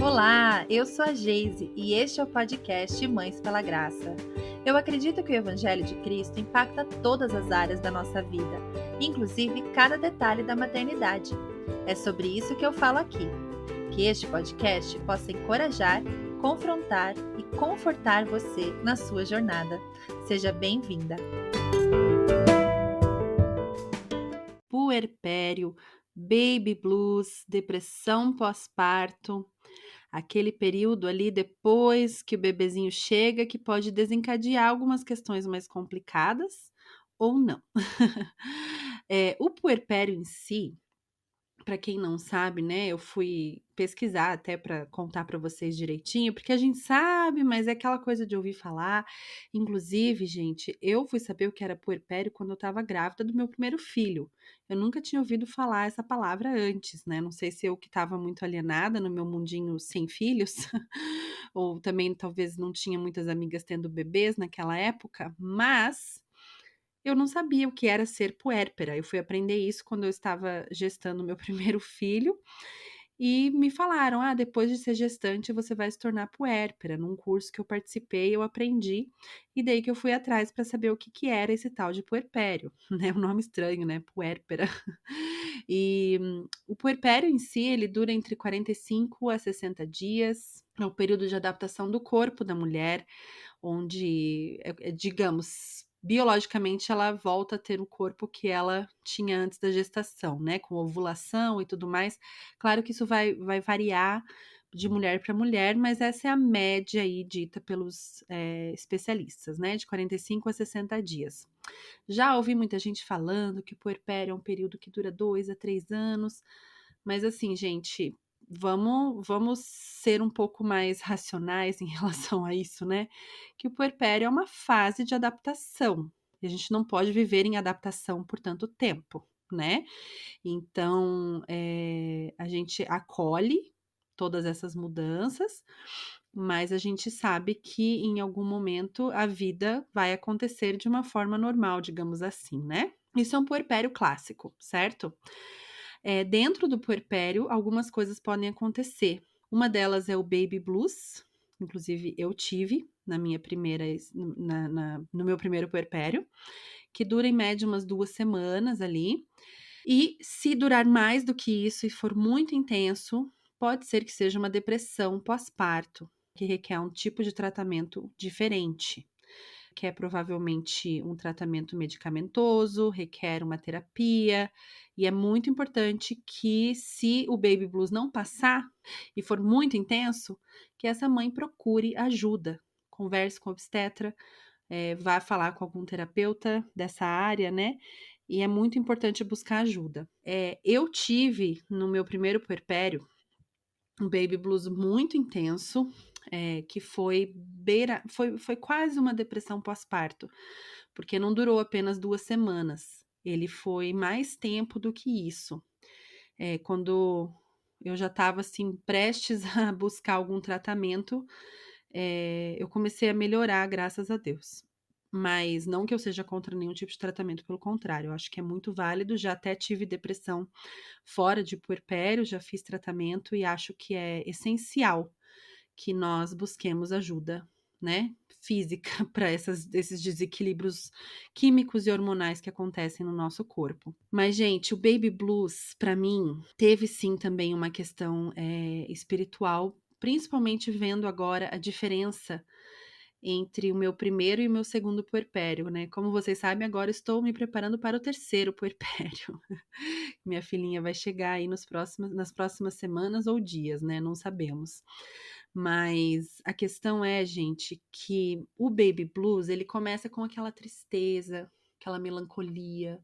Olá, eu sou a Geise e este é o podcast Mães pela Graça. Eu acredito que o Evangelho de Cristo impacta todas as áreas da nossa vida, inclusive cada detalhe da maternidade. É sobre isso que eu falo aqui. Que este podcast possa encorajar, confrontar e confortar você na sua jornada. Seja bem-vinda! Puerpério, baby blues, depressão pós-parto, aquele período ali depois que o bebezinho chega que pode desencadear algumas questões mais complicadas ou não. O puerpério em si, para quem não sabe, né, eu fui pesquisar até para contar para vocês direitinho, porque a gente sabe, mas é aquela coisa de ouvir falar. Inclusive, gente, eu fui saber o que era puerpério quando eu estava grávida do meu primeiro filho. Eu nunca tinha ouvido falar essa palavra antes, né? Não sei se eu que estava muito alienada no meu mundinho sem filhos, ou também talvez não tinha muitas amigas tendo bebês naquela época, mas eu não sabia o que era ser puérpera. Eu fui aprender isso quando eu estava gestando meu primeiro filho e me falaram: "Ah, depois de ser gestante você vai se tornar puérpera". Num curso que eu participei, eu aprendi e daí que eu fui atrás para saber o que que era esse tal de puerpério, né? Um nome estranho, né? Puérpera. E o puerpério em si, ele dura entre 45 a 60 dias. É o período de adaptação do corpo da mulher onde, digamos, biologicamente ela volta a ter o corpo que ela tinha antes da gestação, né, com ovulação e tudo mais. Claro que isso vai variar de mulher para mulher, mas essa é a média aí dita pelos, especialistas, né, de 45 a 60 dias. Já ouvi muita gente falando que o puerpério é um período que dura 2 a 3 anos, mas assim, gente, vamos ser um pouco mais racionais em relação a isso, né, que o puerpério é uma fase de adaptação, e a gente não pode viver em adaptação por tanto tempo, né. Então, a gente acolhe todas essas mudanças, mas a gente sabe que em algum momento a vida vai acontecer de uma forma normal, digamos assim, né. Isso é um puerpério clássico, certo? Dentro do puerpério, algumas coisas podem acontecer. Uma delas é o baby blues, inclusive eu tive na minha primeira ex no meu primeiro puerpério, que dura em média umas 2 semanas ali, e se durar mais do que isso e for muito intenso, pode ser que seja uma depressão pós-parto, que requer um tipo de tratamento diferente, que é provavelmente um tratamento medicamentoso, requer uma terapia, e é muito importante que, se o baby blues não passar e for muito intenso, que essa mãe procure ajuda. Converse com o obstetra, vá falar com algum terapeuta dessa área, né? E é muito importante buscar ajuda. Eu tive, no meu primeiro puerpério, um baby blues muito intenso, que foi quase uma depressão pós-parto, porque não durou apenas 2 semanas, ele foi mais tempo do que isso. Quando eu já estava, assim, prestes a buscar algum tratamento, eu comecei a melhorar, graças a Deus. Mas não que eu seja contra nenhum tipo de tratamento, pelo contrário, eu acho que é muito válido, já até tive depressão fora de puerpério, já fiz tratamento e acho que é essencial que nós busquemos ajuda, né, física para esses desequilíbrios químicos e hormonais que acontecem no nosso corpo. Mas, gente, o baby blues, para mim, teve sim também uma questão, espiritual, principalmente vendo agora a diferença entre o meu primeiro e o meu segundo puerpério, né. Como vocês sabem, agora estou me preparando para o terceiro puerpério. Minha filhinha vai chegar aí nas próximas semanas ou dias, né, não sabemos. Mas a questão é, gente, que o baby blues, ele começa com aquela tristeza, aquela melancolia,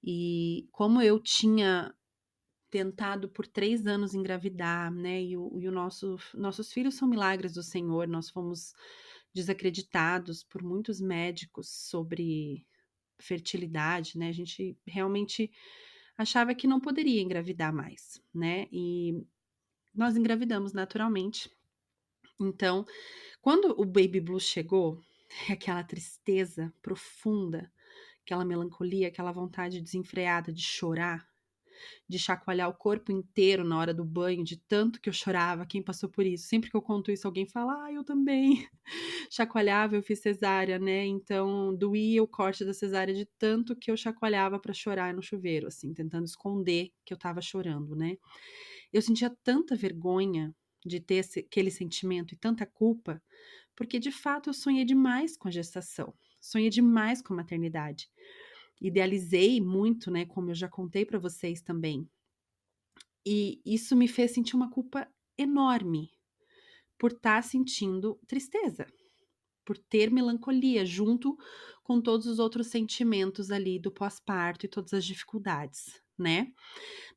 e como eu tinha tentado por 3 anos engravidar, né, e o nossos filhos são milagres do Senhor, nós fomos desacreditados por muitos médicos sobre fertilidade, né, a gente realmente achava que não poderia engravidar mais, né, e nós engravidamos naturalmente. Então, quando o baby blues chegou, aquela tristeza profunda, aquela melancolia, aquela vontade desenfreada de chorar, de chacoalhar o corpo inteiro na hora do banho, de tanto que eu chorava. Quem passou por isso? Sempre que eu conto isso, alguém fala: "Ah, eu também". Chacoalhava, eu fiz cesárea, né, então doía o corte da cesárea de tanto que eu chacoalhava pra chorar no chuveiro, assim, tentando esconder que eu estava chorando, né. Eu sentia tanta vergonha de ter aquele sentimento e tanta culpa, porque de fato eu sonhei demais com a gestação, sonhei demais com a maternidade. Idealizei muito, né, como eu já contei pra vocês também. E isso me fez sentir uma culpa enorme por estar sentindo tristeza, por ter melancolia junto com todos os outros sentimentos ali do pós-parto e todas as dificuldades, né.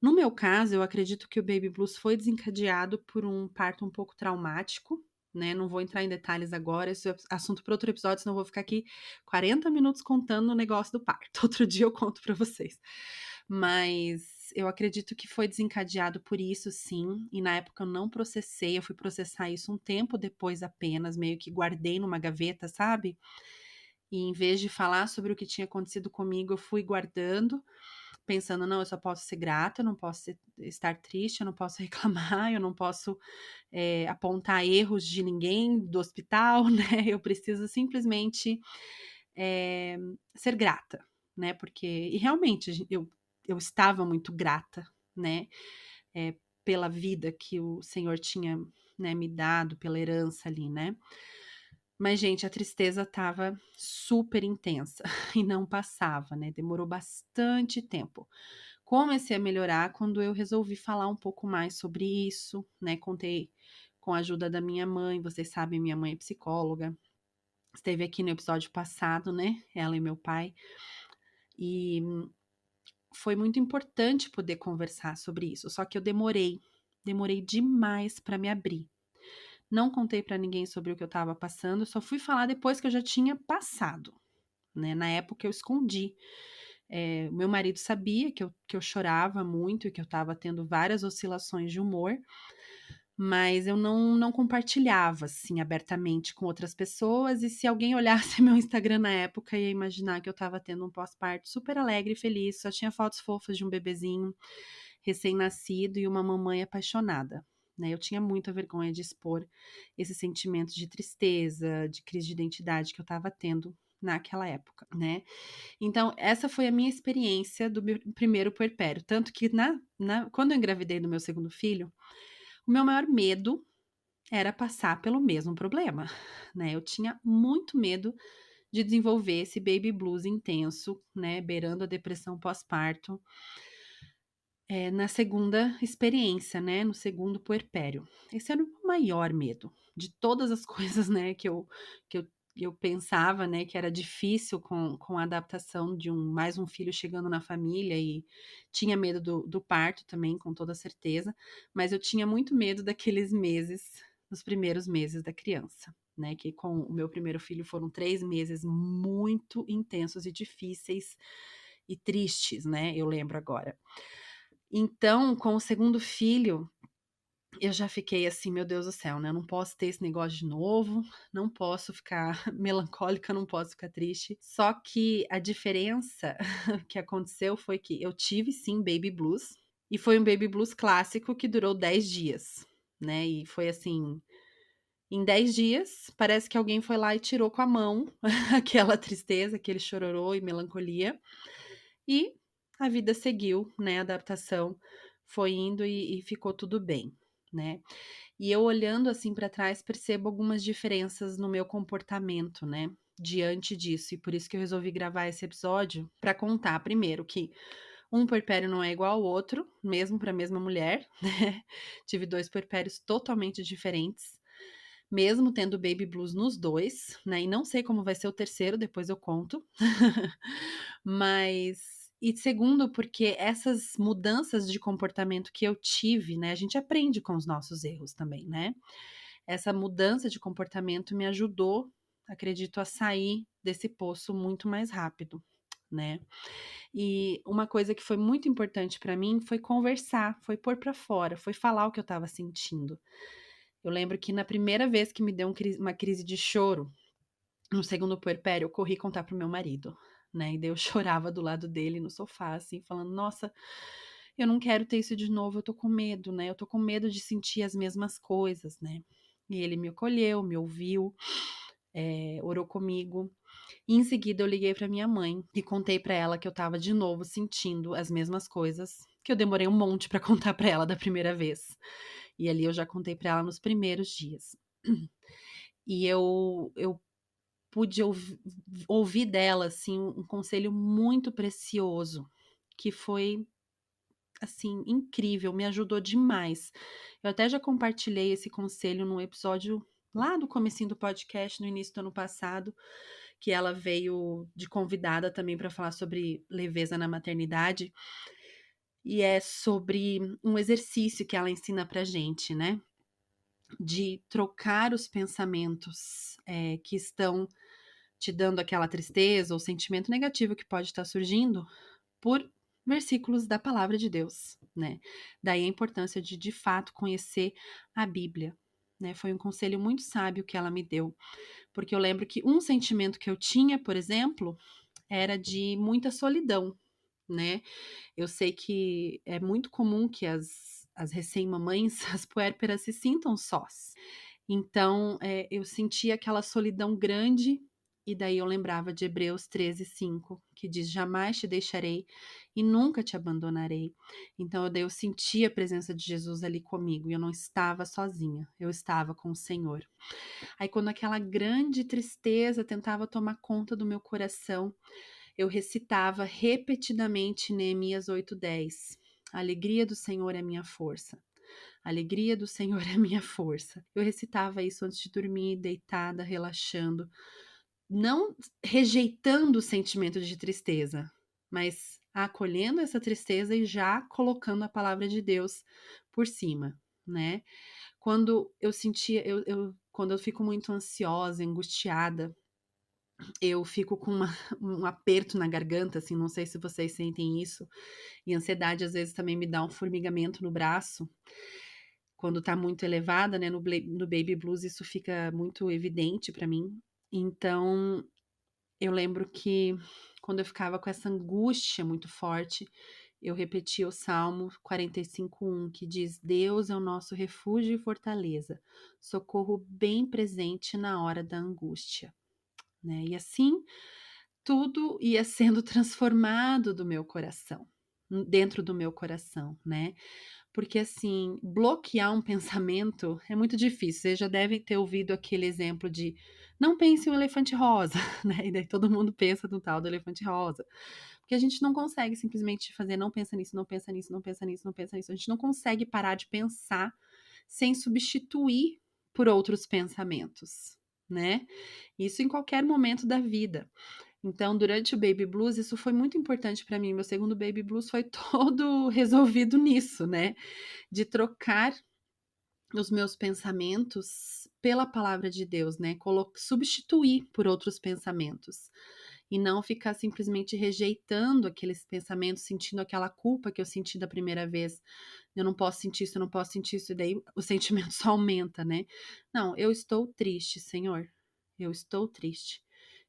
No meu caso, eu acredito que o baby blues foi desencadeado por um parto um pouco traumático, né, não vou entrar em detalhes agora, esse é assunto para outro episódio, senão eu vou ficar aqui 40 minutos contando o negócio do parto. Outro dia eu conto para vocês. Mas eu acredito que foi desencadeado por isso sim, e na época eu não processei, eu fui processar isso um tempo depois apenas, meio que guardei numa gaveta, sabe. E em vez de falar sobre o que tinha acontecido comigo, eu fui guardando, pensando: "Não, eu só posso ser grata, eu não posso estar triste, eu não posso reclamar, eu não posso, apontar erros de ninguém do hospital, né, eu preciso simplesmente, eh, ser grata", né, porque e realmente eu estava muito grata, né, eh, pela vida que o Senhor tinha, né, me dado, pela herança ali, né. Mas, gente, a tristeza estava super intensa e não passava, né, demorou bastante tempo. Comecei a melhorar quando eu resolvi falar um pouco mais sobre isso, né, contei com a ajuda da minha mãe, vocês sabem, minha mãe é psicóloga, esteve aqui no episódio passado, né, ela e meu pai, e foi muito importante poder conversar sobre isso, só que eu demorei demais para me abrir. Não contei para ninguém sobre o que eu estava passando, só fui falar depois que eu já tinha passado, né, na época eu escondi. Meu marido sabia que eu chorava muito e que eu estava tendo várias oscilações de humor, mas eu não compartilhava, assim, abertamente com outras pessoas, e se alguém olhasse meu Instagram na época ia imaginar que eu estava tendo um pós-parto super alegre e feliz, só tinha fotos fofas de um bebezinho recém-nascido e uma mamãe apaixonada, né. Eu tinha muita vergonha de expor esses sentimentos de tristeza, de crise de identidade que eu estava tendo naquela época, né. Então essa foi a minha experiência do meu primeiro puerpério, tanto que quando eu engravidei do meu segundo filho, o meu maior medo era passar pelo mesmo problema, né, eu tinha muito medo de desenvolver esse baby blues intenso, né, beirando a depressão pós-parto, na segunda experiência, né, no segundo puerpério. Esse era o meu maior medo, de todas as coisas, né, que eu pensava, né, que era difícil com a adaptação de mais um filho chegando na família e tinha medo do parto também, com toda certeza, mas eu tinha muito medo daqueles meses, dos primeiros meses da criança, né, que com o meu primeiro filho foram 3 meses muito intensos e difíceis e tristes, né, eu lembro agora. Então, com o segundo filho, eu já fiquei assim: "Meu Deus do céu, né, eu não posso ter esse negócio de novo, não posso ficar melancólica, não posso ficar triste". Só que a diferença que aconteceu foi que eu tive sim baby blues, e foi um baby blues clássico que durou 10 dias, né, e foi assim, em 10 dias parece que alguém foi lá e tirou com a mão aquela tristeza, aquele chororô e melancolia, e a vida seguiu, né, a adaptação foi indo e ficou tudo bem, né. E eu olhando, assim, para trás, percebo algumas diferenças no meu comportamento, né, diante disso, e por isso que eu resolvi gravar esse episódio para contar, primeiro, que um puerpério não é igual ao outro, mesmo para a mesma mulher, né. Tive 2 puerpérios totalmente diferentes, mesmo tendo baby blues nos 2, né, e não sei como vai ser o terceiro, depois eu conto. Mas e segundo, porque essas mudanças de comportamento que eu tive, né, a gente aprende com os nossos erros também, né. Essa mudança de comportamento me ajudou, acredito, a sair desse poço muito mais rápido, né. E uma coisa que foi muito importante para mim foi conversar, foi pôr para fora, foi falar o que eu estava sentindo. Eu lembro que na primeira vez que me deu uma crise de choro, no segundo puerpério, eu corri contar para o meu marido, né, e daí eu chorava do lado dele no sofá, assim, falando: "Nossa, eu não quero ter isso de novo, eu tô com medo, né? Eu tô com medo de sentir as mesmas coisas, né? E ele me acolheu, me ouviu, orou comigo. E em seguida eu liguei pra minha mãe e contei pra ela que eu estava de novo sentindo as mesmas coisas, que eu demorei um monte pra contar pra ela da primeira vez. E ali eu já contei pra ela nos primeiros dias. E eu pude ouvir dela, assim, um conselho muito precioso, que foi, assim, incrível, me ajudou demais. Eu até já compartilhei esse conselho num episódio lá do comecinho do podcast, no início do ano passado, que ela veio de convidada também para falar sobre leveza na maternidade, e é sobre um exercício que ela ensina pra gente, né? De trocar os pensamentos que estão te dando aquela tristeza ou sentimento negativo que pode estar surgindo por versículos da palavra de Deus, né? Daí a importância de fato conhecer a Bíblia, né? Foi um conselho muito sábio que ela me deu, porque eu lembro que um sentimento que eu tinha, por exemplo, era de muita solidão, né? Eu sei que é muito comum que as recém-mamães, as puérperas se sintam sós. Então, eu sentia aquela solidão grande, e daí eu lembrava de Hebreus 13:5, que diz: Jamais te deixarei e nunca te abandonarei. Então, daí eu sentia a presença de Jesus ali comigo, e eu não estava sozinha, eu estava com o Senhor. Aí, quando aquela grande tristeza tentava tomar conta do meu coração, eu recitava repetidamente Neemias 8:10. A alegria do Senhor é minha força. A alegria do Senhor é minha força. Eu recitava isso antes de dormir, deitada, relaxando, não rejeitando o sentimento de tristeza, mas acolhendo essa tristeza e já colocando a palavra de Deus por cima, né? Quando eu sentia, quando eu fico muito ansiosa, angustiada, eu fico com um aperto na garganta, assim, não sei se vocês sentem isso, e ansiedade às vezes também me dá um formigamento no braço. Quando tá muito elevada, né, no baby blues isso fica muito evidente pra mim. Então, eu lembro que quando eu ficava com essa angústia muito forte, eu repetia o Salmo 45:1, que diz: Deus é o nosso refúgio e fortaleza, socorro bem presente na hora da angústia, né? E assim, tudo ia sendo transformado do meu coração, dentro do meu coração, né? Porque, assim, bloquear um pensamento é muito difícil. Vocês já devem ter ouvido aquele exemplo de não pense em um elefante rosa, né? E daí todo mundo pensa no tal do elefante rosa. Porque a gente não consegue simplesmente fazer não pensa nisso, não pensa nisso, não pensa nisso, não pensa nisso. A gente não consegue parar de pensar sem substituir por outros pensamentos, né? Isso em qualquer momento da vida. Então, durante o Baby Blues, isso foi muito importante para mim. Meu segundo Baby Blues foi todo resolvido nisso, né? De trocar os meus pensamentos pela palavra de Deus, né? Substituir por outros pensamentos. E não ficar simplesmente rejeitando aqueles pensamentos, sentindo aquela culpa que eu senti da primeira vez. Eu não posso sentir isso, eu não posso sentir isso, e daí o sentimento só aumenta, né? Não, eu estou triste, Senhor. Eu estou triste.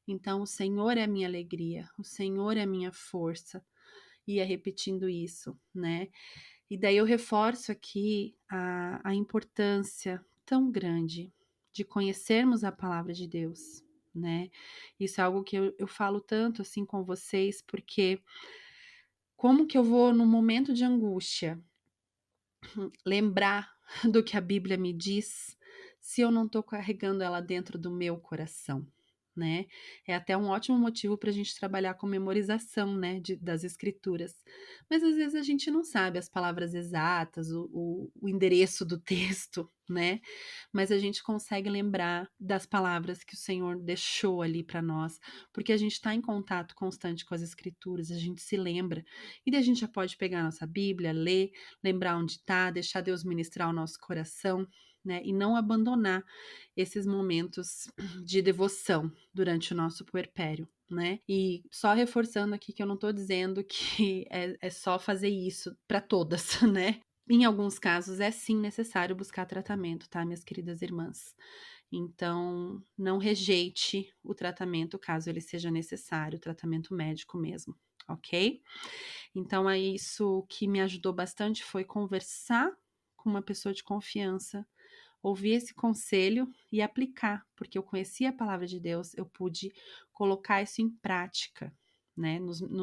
Então, o Senhor é a minha alegria, o Senhor é a minha força. Ia repetindo isso, né? E daí eu reforço aqui a importância tão grande de conhecermos a palavra de Deus, né? Isso é algo que eu falo tanto assim com vocês, porque como que eu vou, num momento de angústia, lembrar do que a Bíblia me diz se eu não estou carregando ela dentro do meu coração? Né? É até um ótimo motivo para a gente trabalhar com memorização, né, das escrituras. Mas às vezes a gente não sabe as palavras exatas, o endereço do texto, né? Mas a gente consegue lembrar das palavras que o Senhor deixou ali para nós, porque a gente está em contato constante com as escrituras, a gente se lembra, e daí a gente já pode pegar a nossa Bíblia, ler, lembrar onde está, deixar Deus ministrar o nosso coração, né? E não abandonar esses momentos de devoção durante o nosso puerpério, né? E só reforçando aqui que eu não tô dizendo que é só fazer isso para todas, né? Em alguns casos é sim necessário buscar tratamento, tá, minhas queridas irmãs? Então, não rejeite o tratamento caso ele seja necessário, o tratamento médico mesmo, ok? Então, é isso que me ajudou bastante foi conversar com uma pessoa de confiança, ouvir esse conselho e aplicar, porque eu conhecia a palavra de Deus, eu pude colocar isso em prática, né,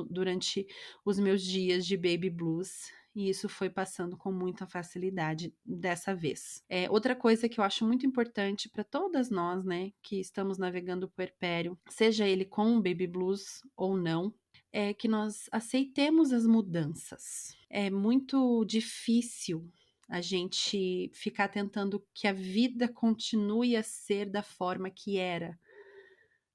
durante os meus dias de baby blues, e isso foi passando com muita facilidade dessa vez. Outra coisa que eu acho muito importante para todas nós, né, que estamos navegando o puerpério, seja ele com baby blues ou não, é que nós aceitemos as mudanças. É muito difícil a gente ficar tentando que a vida continue a ser da forma que era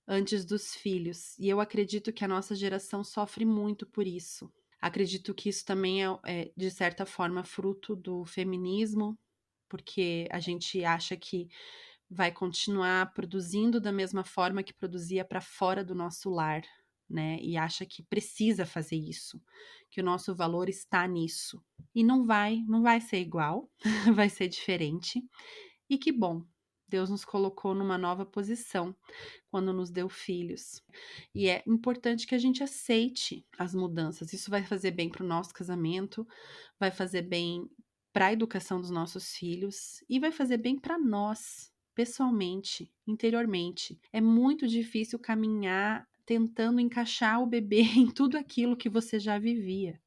antes dos filhos. E eu acredito que a nossa geração sofre muito por isso. Acredito que isso também de certa forma, fruto do feminismo, porque a gente acha que vai continuar produzindo da mesma forma que produzia para fora do nosso lar, né? E acha que precisa fazer isso, que o nosso valor está nisso. E não vai ser igual, vai ser diferente. E que bom, Deus nos colocou numa nova posição quando nos deu filhos. E é importante que a gente aceite as mudanças. Isso vai fazer bem para o nosso casamento, vai fazer bem para a educação dos nossos filhos e vai fazer bem para nós, pessoalmente, interiormente. É muito difícil caminhar tentando encaixar o bebê em tudo aquilo que você já vivia,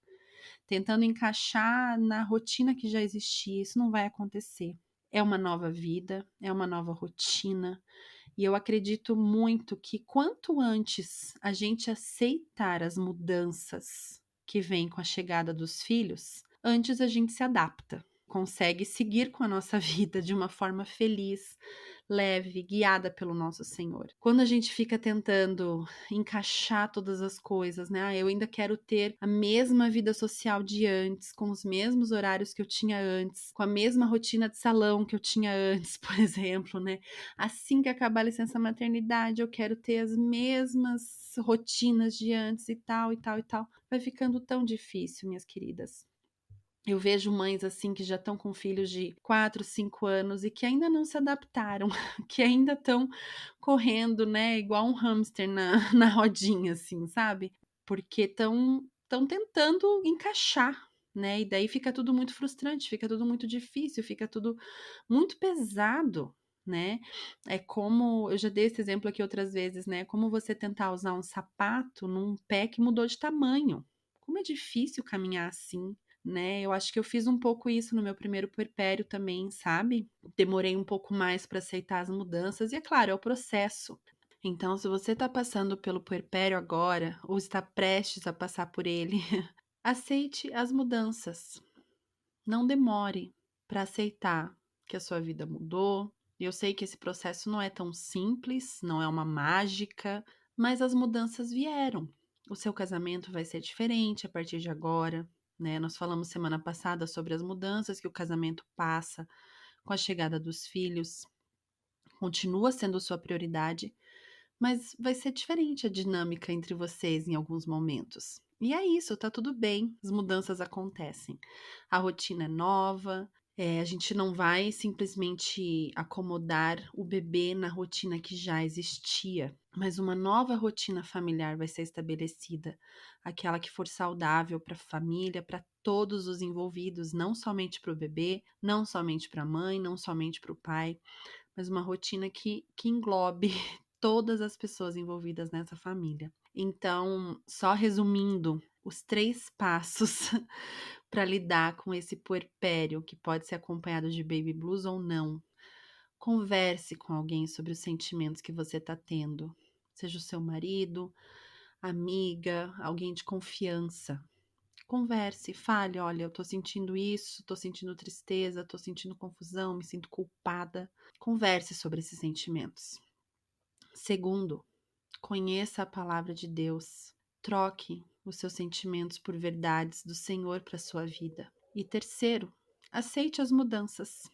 tentando encaixar na rotina que já existia. Isso não vai acontecer. É uma nova vida, é uma nova rotina, e eu acredito muito que quanto antes a gente aceitar as mudanças que vêm com a chegada dos filhos, antes a gente se adapta, consegue seguir com a nossa vida de uma forma feliz, leve, guiada pelo nosso Senhor. Quando a gente fica tentando encaixar todas as coisas, né? Eu ainda quero ter a mesma vida social de antes, com os mesmos horários que eu tinha antes, com a mesma rotina de salão que eu tinha antes, por exemplo, né? Assim que acabar a licença maternidade, eu quero ter as mesmas rotinas de antes e tal, e tal, e tal. Vai ficando tão difícil, minhas queridas. Eu vejo mães assim que já estão com filhos de 4, 5 anos e que ainda não se adaptaram, que ainda estão correndo, né, igual um hamster na, na rodinha, assim, sabe? Porque estão tentando encaixar, né? E daí fica tudo muito frustrante, fica tudo muito difícil, fica tudo muito pesado, né? É como eu já dei esse exemplo aqui outras vezes, né? Como você tentar usar um sapato num pé que mudou de tamanho. Como é difícil caminhar assim, né? Eu acho que eu fiz um pouco isso no meu primeiro puerpério também, sabe? Demorei um pouco mais para aceitar as mudanças, e é claro, é o processo. Então, se você está passando pelo puerpério agora, ou está prestes a passar por ele, aceite as mudanças. Não demore para aceitar que a sua vida mudou. Eu sei que esse processo não é tão simples, não é uma mágica, mas as mudanças vieram. O seu casamento vai ser diferente a partir de agora, né? Nós falamos semana passada sobre as mudanças que o casamento passa com a chegada dos filhos. Continua sendo sua prioridade, mas vai ser diferente a dinâmica entre vocês em alguns momentos. E é isso, tá tudo bem, as mudanças acontecem. A rotina é nova, a gente não vai simplesmente acomodar o bebê na rotina que já existia, mas uma nova rotina familiar vai ser estabelecida, aquela que for saudável para a família, para todos os envolvidos, não somente para o bebê, não somente para a mãe, não somente para o pai, mas uma rotina que englobe todas as pessoas envolvidas nessa família. Então, só resumindo, os 3 passos para lidar com esse puerpério, que pode ser acompanhado de baby blues ou não. Converse com alguém sobre os sentimentos que você está tendo, seja o seu marido, amiga, alguém de confiança. Converse, fale, olha, eu tô sentindo isso, tô sentindo tristeza, tô sentindo confusão, me sinto culpada. Converse sobre esses sentimentos. Segundo, conheça a palavra de Deus. Troque os seus sentimentos por verdades do Senhor para sua vida. E terceiro, aceite as mudanças.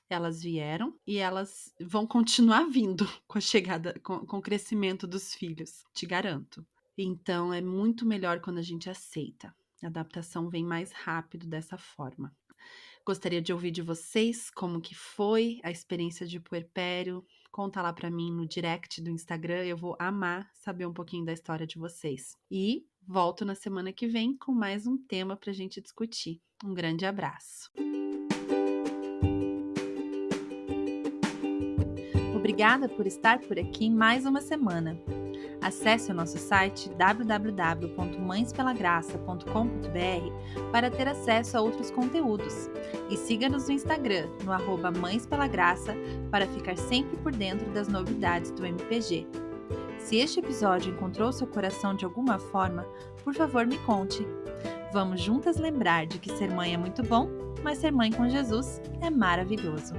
Elas vieram e elas vão continuar vindo com a chegada, com o crescimento dos filhos, te garanto. Então é muito melhor quando a gente aceita. A adaptação vem mais rápido dessa forma. Gostaria de ouvir de vocês como que foi a experiência de puerpério. Conta lá para mim no direct do Instagram, eu vou amar saber um pouquinho da história de vocês. E Volto na semana que vem com mais um tema para a gente discutir. Um grande abraço. Obrigada por estar por aqui mais uma semana. Acesse o nosso site www.mãespelagraça.com.br para ter acesso a outros conteúdos e siga-nos no Instagram, no @mãespelagraça, para ficar sempre por dentro das novidades do MPG. Se este episódio encontrou seu coração de alguma forma, por favor me conte. Vamos juntas lembrar de que ser mãe é muito bom, mas ser mãe com Jesus é maravilhoso.